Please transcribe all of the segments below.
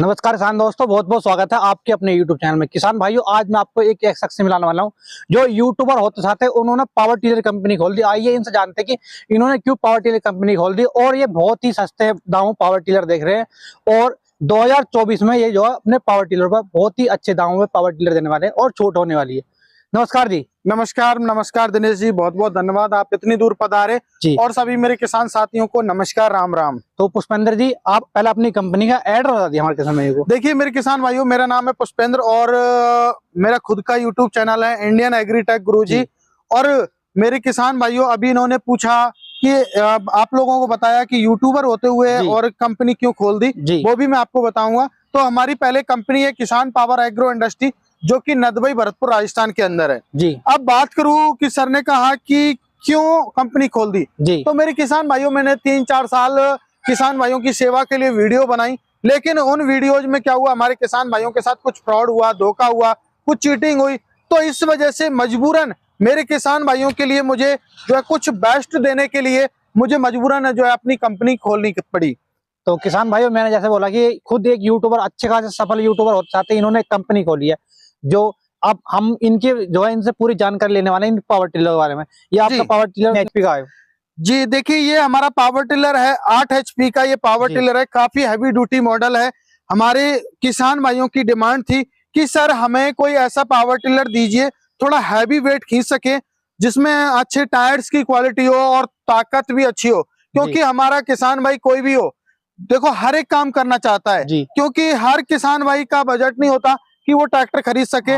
नमस्कार किसान दोस्तों, बहुत बहुत स्वागत है आपके अपने YouTube चैनल में। किसान भाइयों, आज मैं आपको एक शख्स से मिलाने वाला हूं जो यूट्यूबर होते साथ उन्होंने पावर टिलर कंपनी खोल दी। आइए इनसे जानते हैं कि इन्होंने क्यों पावर टिलर कंपनी खोल दी और ये बहुत ही सस्ते दामों पावर टिलर देख रहे हैं और 2024 में ये जो है अपने पावर टिलर पर बहुत ही अच्छे दामों में पावर टिलर देने वाले हैं और छूट होने वाली है। नमस्कार जी। नमस्कार दिनेश जी, बहुत बहुत धन्यवाद, आप इतनी दूर पधारे जी। और सभी मेरे किसान साथियों को नमस्कार, राम राम। तो पुष्पेंद्र जी, आप पहले अपनी कंपनी का एड बता दिए हमारे किसान भाइयों को। देखिए मेरे किसान भाइयों, मेरा नाम है पुष्पेंद्र और मेरा खुद का यूट्यूब चैनल है इंडियन एग्रीटेक गुरुजी। और मेरे किसान भाइयों, अभी इन्होंने पूछा कि आप लोगों को बताया कि यूट्यूबर होते हुए और कंपनी क्यों खोल दी, वो भी मैं आपको बताऊंगा। तो हमारी पहले कंपनी है किसान पावर एग्रो इंडस्ट्री, जो कि नदबई भरतपुर राजस्थान के अंदर है जी। अब बात करूं कि सर ने कहा कि क्यों कंपनी खोल दी जी। तो मेरे किसान भाइयों, मैंने 3-4 साल किसान भाइयों की सेवा के लिए वीडियो बनाई, लेकिन उन वीडियोज में क्या हुआ, हमारे किसान भाइयों के साथ कुछ फ्रॉड हुआ, धोखा हुआ, कुछ चीटिंग हुई। तो इस वजह से मजबूरन मेरे किसान भाइयों के लिए मुझे जो है कुछ बेस्ट देने के लिए मुझे मजबूरन जो है अपनी कंपनी खोलनी पड़ी। तो किसान भाइयों, मैंने जैसे बोला कि खुद एक यूट्यूबर, अच्छे खासे सफल यूट्यूबर होते चाहते, इन्होंने एक कंपनी खोली है जो अब हम इनके जो है इनसे पूरी जानकारी लेने वाले हैं इन पावर टिलर के बारे में। ये आपका पावर टिलर एचपी का है जी। देखिए ये हमारा पावर टिलर है 8 HP का ये पावर टिलर है, काफी हैवी ड्यूटी मॉडल है। हमारे किसान भाइयों की डिमांड थी कि सर हमें कोई ऐसा पावर टिलर दीजिए थोड़ा हैवी वेट खींच सके, जिसमें अच्छे टायर्स की क्वालिटी हो और ताकत भी अच्छी हो, क्योंकि हमारा किसान भाई कोई भी हो, देखो हर एक काम करना चाहता है, क्योंकि हर किसान भाई का बजट नहीं होता कि वो ट्रैक्टर खरीद सके।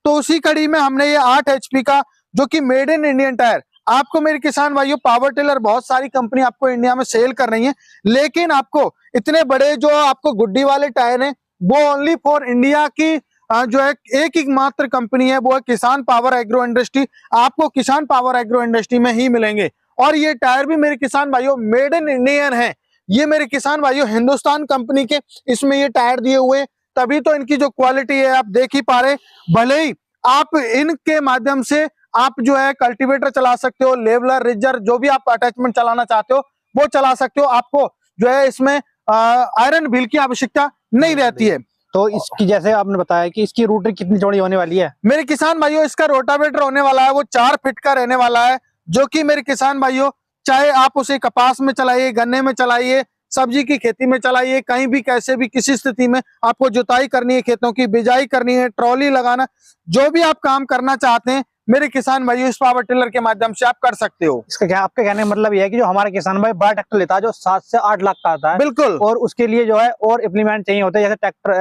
तो उसी कड़ी में हमने ये 8 HP का, जो कि मेड इन इंडियन टायर, आपको मेरे किसान भाइयों पावर टिलर बहुत सारी कंपनी आपको इंडिया में सेल कर रही है, लेकिन आपको इतने बड़े जो आपको गुड्डी वाले टायर हैं वो ओनली फॉर इंडिया की जो है एक मात्र कंपनी है, वो है किसान पावर एग्रो इंडस्ट्री। आपको किसान पावर एग्रो इंडस्ट्री में ही मिलेंगे। और ये टायर भी मेरे किसान भाइयों मेड इन इंडियन है। ये मेरे किसान भाइयों हिंदुस्तान कंपनी के इसमें ये टायर दिए हुए, तभी तो इनकी जो क्वालिटी है आप देख ही पा रहे। भले ही आप इनके माध्यम से आप जो है कल्टीवेटर चला सकते हो, लेवलर, रिजर, जो भी आप अटैचमेंट चलाना चाहते हो वो चला सकते हो। आपको जो है इसमें आयरन व्हील की आवश्यकता नहीं रहती है। तो इसकी जैसे आपने बताया कि इसकी रोटरी कितनी चौड़ी होने वाली है? मेरे किसान भाइयों, इसका रोटावेटर होने वाला है वो 4 फीट का रहने वाला है, जो कि मेरे किसान भाइयों चाहे आप उसे कपास में चलाइए, गन्ने में चलाइए, सब्जी की खेती में चलाइए, कहीं भी कैसे भी किसी स्थिति में आपको जुताई करनी है, खेतों की बिजाई करनी है, ट्रॉली लगाना, जो भी आप काम करना चाहते हैं मेरे किसान भाइयों इस पावर टिलर के माध्यम से आप कर सकते हो। इसका क्या आपके कहने का मतलब यह है कि जो हमारे किसान भाई बड़ा ट्रैक्टर लेता है जो 7 से 8 लाख का आता है, बिल्कुल, और उसके लिए जो है और इम्प्लीमेंट चाहिए होते हैं, जैसे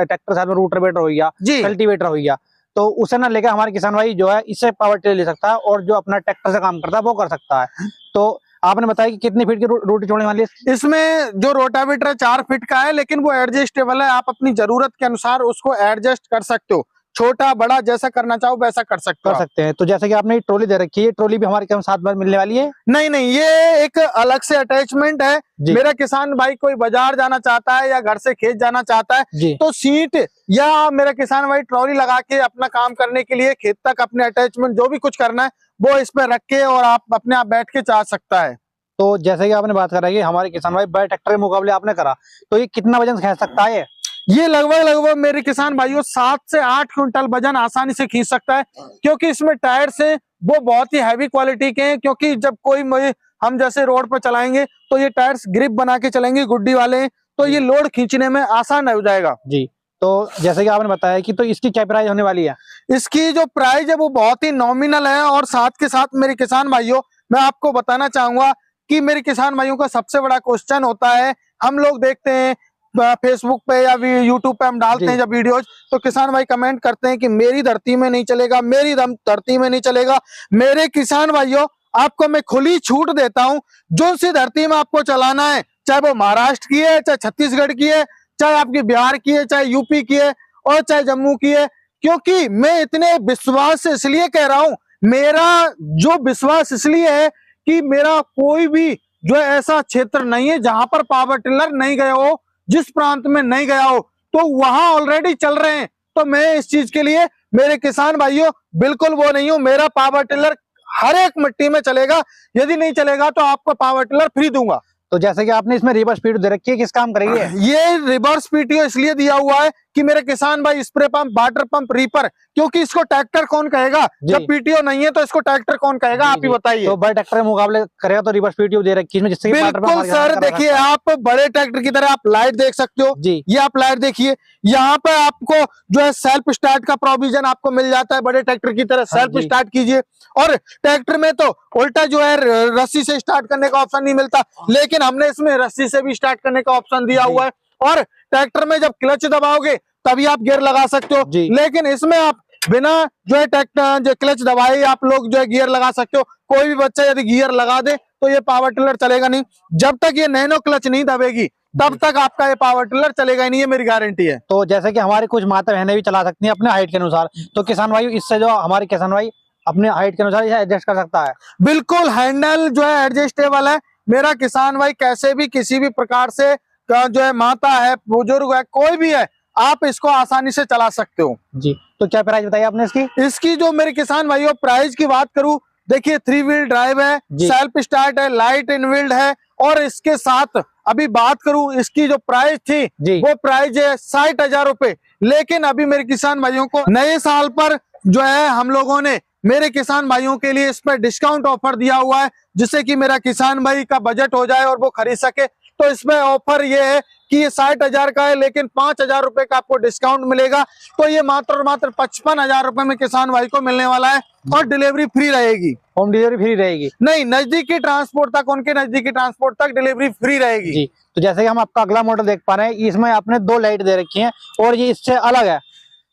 ट्रैक्टर साथ में रूटरवेटर हो गया, कल्टीवेटर हो गया, तो उसे ना लेकर हमारे किसान भाई जो है इससे पावर टिलर ले सकता है और जो अपना ट्रैक्टर से काम करता है वो कर सकता है। तो आपने बताया कि कितनी फीट की रोटी छोड़ने वाली है? इसमें जो रोटावेटर 4 फीट का है, लेकिन वो एडजस्टेबल है, आप अपनी जरूरत के अनुसार उसको एडजस्ट कर सकते हो, छोटा बड़ा जैसा करना चाहो वैसा कर सकते हैं। तो जैसे कि आपने ट्रॉली दे रखी है, ट्रॉली भी हमारे साथ में मिलने वाली है? नहीं, ये एक अलग से अटैचमेंट है। मेरा किसान भाई कोई बाजार जाना चाहता है या घर से खेत जाना चाहता है, तो सीट या मेरा किसान भाई ट्रॉली लगा के अपना काम करने के लिए खेत तक अपने अटैचमेंट जो भी कुछ करना है वो इस पे रख के और आप अपने आप बैठ के चाह सकता है। तो जैसे कि आपने बात करा कि हमारे किसान भाई बड़े ट्रैक्टर के मुकाबले आपने करा, तो ये कितना वजन खींच सकता है? ये लगभग मेरे किसान भाइयों 7 से 8 क्विंटल वजन आसानी से खींच सकता है, क्योंकि इसमें टायर से वो बहुत ही हैवी क्वालिटी के हैं। क्योंकि जब कोई हम जैसे रोड पर चलाएंगे तो ये टायर्स ग्रिप बना के चलेंगे, गुड्डी वाले, तो ये लोड खींचने में आसान हो जाएगा जी। तो जैसे कि आपने बताया कि तो इसकी क्या प्राइस होने वाली है? इसकी जो प्राइस है वो बहुत ही नॉमिनल है। और साथ के साथ मेरे किसान भाइयों, मैं आपको बताना चाहूंगा कि मेरे किसान भाइयों का सबसे बड़ा क्वेश्चन होता है, हम लोग देखते हैं फेसबुक पे या यूट्यूब पे हम डालते हैं जब वीडियोज, तो किसान भाई कमेंट करते हैं कि मेरी धरती में नहीं चलेगा, मेरी धरती में नहीं चलेगा। मेरे किसान भाइयों, आपको मैं खुली छूट देता हूं, जो सी धरती में आपको चलाना है, चाहे वो महाराष्ट्र की है, चाहे छत्तीसगढ़ की है, चाहे आपकी बिहार की है, चाहे यूपी की है और चाहे जम्मू की है। क्योंकि मैं इतने विश्वास से इसलिए कह रहा हूं, मेरा जो विश्वास इसलिए है कि मेरा कोई भी जो ऐसा क्षेत्र नहीं है जहां पर पावर टिलर नहीं गया हो, जिस प्रांत में नहीं गया हो, तो वहां ऑलरेडी चल रहे हैं। तो मैं इस चीज के लिए मेरे किसान भाइयों बिल्कुल वो नहीं हूं। मेरा पावर टिलर हर एक मिट्टी में चलेगा, यदि नहीं चलेगा तो आपको पावर टिलर फ्री दूंगा। तो जैसे कि आपने इसमें रिवर्स स्पीड दे रखी है, किस काम करेगी ये? ये रिवर्स पीटीओ इसलिए दिया हुआ है कि मेरे किसान भाई spray pump, water pump, reaper, क्योंकि इसको ट्रैक्टर कौन कहेगा जब पीटीओ नहीं है, तो इसको ट्रैक्टर कौन कहेगा, आप ही बताइए। तो बड़े ट्रैक्टर के मुकाबले करेगा तो रिवर्स पीटीओ दे रखी है इसमें, जिससे बिल्कुल सर, देखिए आप बड़े ट्रैक्टर की तरह आप लाइट देख सकते हो जी। ये आप लाइट देखिए, यहाँ पे आपको जो है सेल्फ स्टार्ट का प्रोविजन आपको मिल जाता है, बड़े ट्रैक्टर की तरह सेल्फ स्टार्ट कीजिए। और ट्रैक्टर में तो उल्टा जो है रस्सी से स्टार्ट करने का ऑप्शन नहीं मिलता, लेकिन हमने इसमें रस्सी से भी स्टार्ट करने का ऑप्शन दिया हुआ है। और ट्रैक्टर में जब क्लच दबाओगे तभी आप गियर लगा सकते हो, लेकिन इसमें आप बिना जो है ट्रैक्टर जो क्लच दबाए आप लोग जो है गियर लगा सकते हो। कोई भी बच्चा यदि गियर लगा दे तो ये पावर टिलर चलेगा नहीं, जब तक ये नैनो क्लच नहीं दबेगी तब तक आपका ये पावर टिलर चलेगा ही नहीं, ये मेरी गारंटी है। तो जैसे कि हमारी कुछ माता बहनें भी चला सकती हैं अपने हाइट के अनुसार, तो किसान भाई इससे जो हमारे किसान भाई अपने हाइट के अनुसार इसे एडजस्ट कर सकता है? बिल्कुल, हैंडल जो है एडजस्टेबल है, मेरा किसान भाई कैसे भी किसी भी प्रकार से जो है माता है, बुजुर्ग है, कोई भी है, आप इसको आसानी से चला सकते हो जी। तो क्या प्राइस बताइए आपने इसकी? इसकी जो मेरे किसान भाइयों प्राइस की बात करूं, देखिए 3 व्हील ड्राइव है, सेल्फ स्टार्ट है, लाइट इनबिल्ड है, और इसके साथ अभी बात करूं इसकी जो प्राइस थी वो प्राइस है 60,000 रुपए। लेकिन अभी मेरे किसान भाइयों को नए साल पर जो है हम लोगों ने मेरे किसान भाइयों के लिए इस पर डिस्काउंट ऑफर दिया हुआ है, जिससे कि मेरा किसान भाई का बजट हो जाए और वो खरीद सके। तो इसमें ऑफर ये है कि ये 60,000 का है, लेकिन 5,000 रुपए का आपको डिस्काउंट मिलेगा, तो ये मात्र और मात्र 55,000 रुपए में किसान भाई को मिलने वाला है, और डिलीवरी फ्री रहेगी। होम डिलीवरी फ्री रहेगी? नहीं, नजदीकी ट्रांसपोर्ट तक, उनके नजदीकी ट्रांसपोर्ट तक डिलीवरी फ्री रहेगी जी। तो जैसे कि हम आपका अगला मॉडल देख पा रहे हैं, इसमें आपने 2 लाइट दे रखी है और ये इससे अलग है,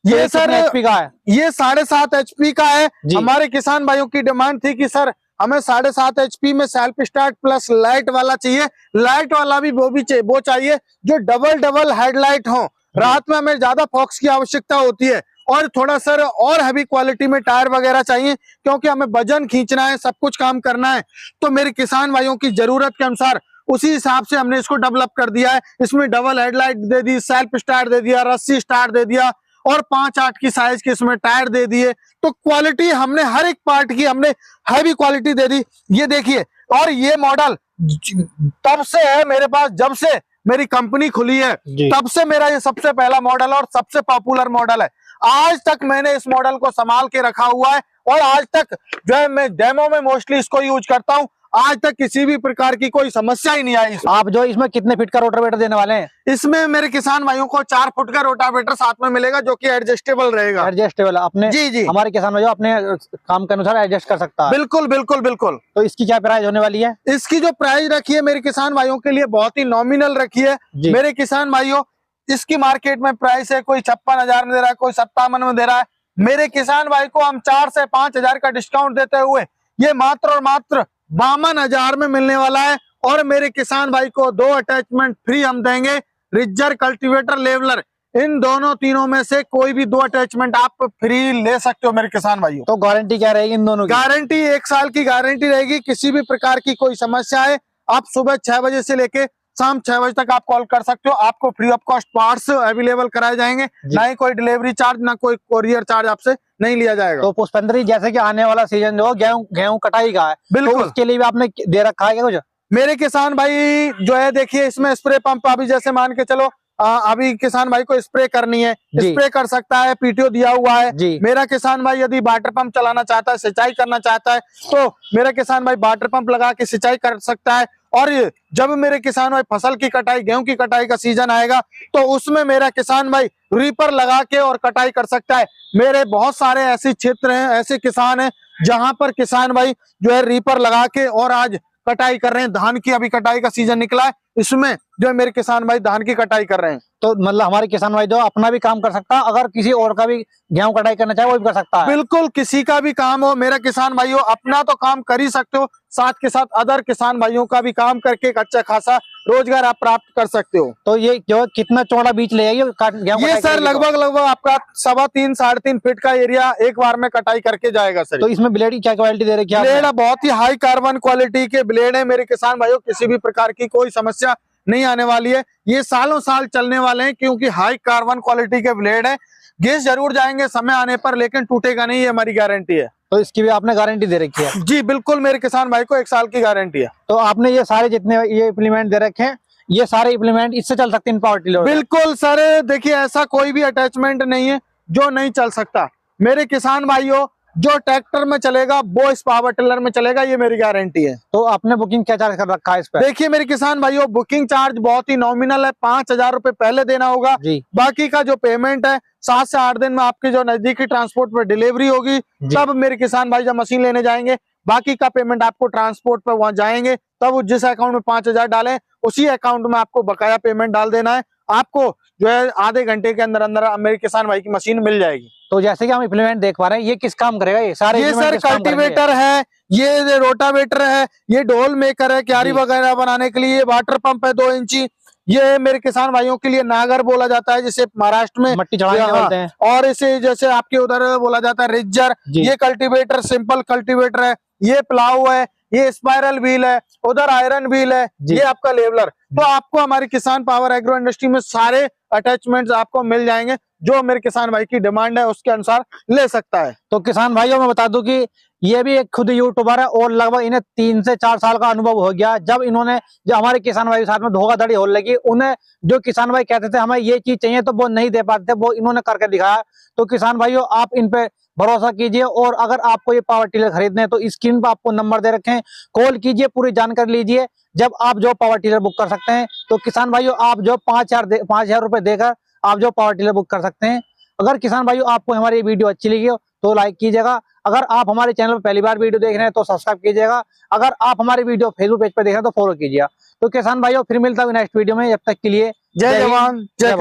ये सर HP का है? ये 7.5 HP का है। हमारे किसान भाइयों की डिमांड थी कि सर हमें 7.5 HP में सेल्फ स्टार्ट प्लस लाइट वाला चाहिए, लाइट वाला भी वो चाहिए जो डबल हेडलाइट हो, रात में हमें ज्यादा फॉक्स की आवश्यकता होती है, और थोड़ा सर और हैवी क्वालिटी में टायर वगैरह चाहिए, क्योंकि हमें वजन खींचना है, सब कुछ काम करना है। तो मेरे किसान भाइयों की जरूरत के अनुसार उसी हिसाब से हमने इसको डेवलप कर दिया है। इसमें डबल हेडलाइट दे दी, सेल्फ स्टार्ट दे दिया, रस्सी स्टार्ट दे दिया, और 5-8 की साइज के इसमें टायर दे दिए। तो क्वालिटी हमने हर एक पार्ट की हमने हैवी क्वालिटी दे दी, ये देखिए। और ये मॉडल तब से है मेरे पास, जब से मेरी कंपनी खुली है तब से मेरा ये सबसे पहला मॉडल और सबसे पॉपुलर मॉडल है। आज तक मैंने इस मॉडल को संभाल के रखा हुआ है, और आज तक जो है मैं डेमो में मोस्टली इसको यूज करता हूँ, आज तक किसी भी प्रकार की कोई समस्या ही नहीं आई। आप जो इसमें कितने फीट का रोटावेटर देने वाले हैं? इसमें मेरे किसान भाइयों को 4 फुट का रोटावेटर साथ में मिलेगा, जो कि एडजस्टेबल रहेगा। एडजस्टेबल अपने जी हमारे किसान भाइयों अपने काम के अनुसार एडजस्ट कर सकता है? बिल्कुल बिल्कुल बिल्कुल। तो इसकी क्या प्राइस होने वाली है? इसकी जो प्राइस रखी है मेरे किसान भाइयों के लिए बहुत ही नॉमिनल रखी है। मेरे किसान भाइयों, इसकी मार्केट में प्राइस है, कोई 56,000 में दे रहा है, कोई 57 में दे रहा है। मेरे किसान भाई को हम 4 से 5,000 का डिस्काउंट देते हुए ये मात्र और मात्र 52,000 में मिलने वाला है। और मेरे किसान भाई को 2 अटैचमेंट फ्री हम देंगे, रिजर, कल्टीवेटर, लेवलर, इन दोनों तीनों में से कोई भी 2 अटैचमेंट आप फ्री ले सकते हो मेरे किसान भाइयों। तो गारंटी क्या रहेगी इन दोनों की? गारंटी 1 साल की गारंटी रहेगी। किसी भी प्रकार की कोई समस्या है, आप सुबह 6 बजे से लेके शाम 6 बजे तक आप कॉल कर सकते हो, आपको free of cost parts available कराए जाएंगे, ना ही कोई डिलीवरी चार्ज, ना कोई कोरियर चार्ज आपसे नहीं लिया जाएगा। तो पुष्पेंद्र जी, जैसे कि आने वाला सीजन जो गेहूं कटाई का है, बिल्कुल, तो उसके लिए भी आपने दे रखा है क्या कुछ? मेरे किसान भाई जो है देखिए, इसमें स्प्रे पंप अभी जैसे मान के चलो अभी किसान भाई को स्प्रे करनी है, स्प्रे कर सकता है, पीटीओ दिया हुआ है। मेरा किसान भाई यदि वाटर पंप चलाना चाहता है, सिंचाई करना चाहता है, तो मेरा किसान भाई वाटर पंप लगा के सिंचाई कर सकता है। और जब मेरे किसान भाई फसल की कटाई, गेहूं की कटाई का सीजन आएगा, तो उसमें मेरा किसान भाई रीपर लगा के और कटाई कर सकता है। मेरे बहुत सारे ऐसे क्षेत्र हैं, ऐसे किसान हैं जहां पर किसान भाई जो है रीपर लगा के और आज कटाई कर रहे हैं। धान की अभी कटाई का सीजन निकला है, इसमें जो है मेरे किसान भाई धान की कटाई कर रहे हैं। तो मतलब हमारे किसान भाई जो अपना भी काम कर सकता है, अगर किसी और का भी गेहूं कटाई करना चाहे वो भी कर सकता है? बिल्कुल, किसी का भी काम हो मेरा किसान भाइयों, अपना तो काम कर ही सकते हो, साथ के साथ अदर किसान भाइयों का भी काम करके एक अच्छा खासा रोजगार आप प्राप्त कर सकते हो। तो ये जो कितना चौड़ा बीच ले जाएगी ये सर लगभग आपका 3.25 साढ़े 3 फीट का एरिया एक बार में कटाई करके जाएगा सर। तो इसमें ब्लेड की क्या क्वालिटी दे रखी है? ब्लेड बहुत ही हाई कार्बन क्वालिटी के ब्लेड है मेरे किसान भाइयों, किसी भी प्रकार की कोई समस्या नहीं आने वाली है। ये सालों साल चलने वाले हैं, क्योंकि हाई कार्बन क्वालिटी के ब्लेड है। घिस जरूर जाएंगे समय आने पर, लेकिन टूटेगा नहीं, ये हमारी गारंटी है। तो इसकी भी आपने गारंटी दे रखी है? जी बिल्कुल, मेरे किसान भाई को 1 साल की गारंटी है। तो आपने ये सारे जितने ये इम्प्लीमेंट दे रखे हैं, ये सारे इम्प्लीमेंट इससे चल सकते हैं इन पावर टिलर? बिल्कुल सर, देखिए ऐसा कोई भी अटैचमेंट नहीं है जो नहीं चल सकता। मेरे किसान भाइयों, जो ट्रैक्टर में चलेगा वो इस पावर टिलर में चलेगा, ये मेरी गारंटी है। तो आपने बुकिंग क्या चार्ज कर रखा है इस पर? देखिए मेरे किसान भाइयों, बुकिंग चार्ज बहुत ही नॉमिनल है, 5,000 रुपए पहले देना होगा। जी। बाकी का जो पेमेंट है 7 से 8 दिन में आपके जो नजदीकी ट्रांसपोर्ट पर डिलीवरी होगी, तब मेरे किसान भाई जब मशीन लेने जाएंगे, बाकी का पेमेंट आपको ट्रांसपोर्ट पर वहां जाएंगे, तब जिस अकाउंट में 5,000 डालें उसी अकाउंट में आपको बकाया पेमेंट डाल देना है। आपको जो है आधे घंटे के अंदर अंदर मेरे किसान भाई की मशीन मिल जाएगी। तो जैसे कि हम इम्प्लीमेंट देख पा रहे हैं, ये किस काम करेगा? ये सारे ये implement सर किस काम करेंगे? कल्टीवेटर है, ये रोटावेटर है, ये ढोल मेकर है, क्यारी जी। वगैरह बनाने के लिए, वाटर पंप है 2 इंची, ये मेरे किसान भाइयों के लिए नागर बोला जाता है, जिसे महाराष्ट्र में मट्टी चढ़ाने हाँ, बोलते हैं। और इसे जैसे आपके उधर बोला जाता है रिज्जर। जी। ये कल्टीवेटर सिंपल कल्टीवेटर है, ये प्लाऊ है, ये स्पाइरल व्हील है, उधर आयरन व्हील है, जी। ये आपका लेवलर। तो आपको हमारी किसान पावर एग्रो इंडस्ट्री में सारे अटैचमेंट्स आपको मिल जाएंगे, जो मेरे किसान भाई की डिमांड है उसके अनुसार ले सकता है। तो किसान भाइयों मैं बता दूं कि ये भी एक खुद यूट्यूबर है और लगभग इन्हें 3 से 4 साल का अनुभव हो गया। जब इन्होंने जो हमारे किसान भाई के साथ में धोखाधड़ी होने लगी, उन्हें जो किसान भाई कहते थे हमें ये चीज चाहिए तो वो नहीं दे पाते, वो इन्होंने करके दिखाया। तो किसान भाइयों आप इन पे भरोसा कीजिए, और अगर आपको ये पावर टिलर खरीदने हैं तो स्क्रीन पर आपको नंबर दे रखे हैं, कॉल कीजिए, पूरी जानकारी लीजिए, जब आप जो पावर टिलर बुक कर सकते हैं। तो किसान भाइयों आप जो 5,000 रुपए देकर आप जो पावर टिलर बुक कर सकते हैं। अगर किसान भाइयों आपको हमारी ये वीडियो अच्छी लगी हो तो लाइक कीजिएगा। अगर आप हमारे चैनल पर पहली बार वीडियो देख रहे हैं तो सब्सक्राइब कीजिएगा। अगर आप हमारी वीडियो फेसबुक पेज पर देख रहे हैं तो फॉलो कीजिएगा। तो किसान भाइयों फिर मिलता हूँ नेक्स्ट वीडियो में, जब तक के लिए जय जवान जय किसान।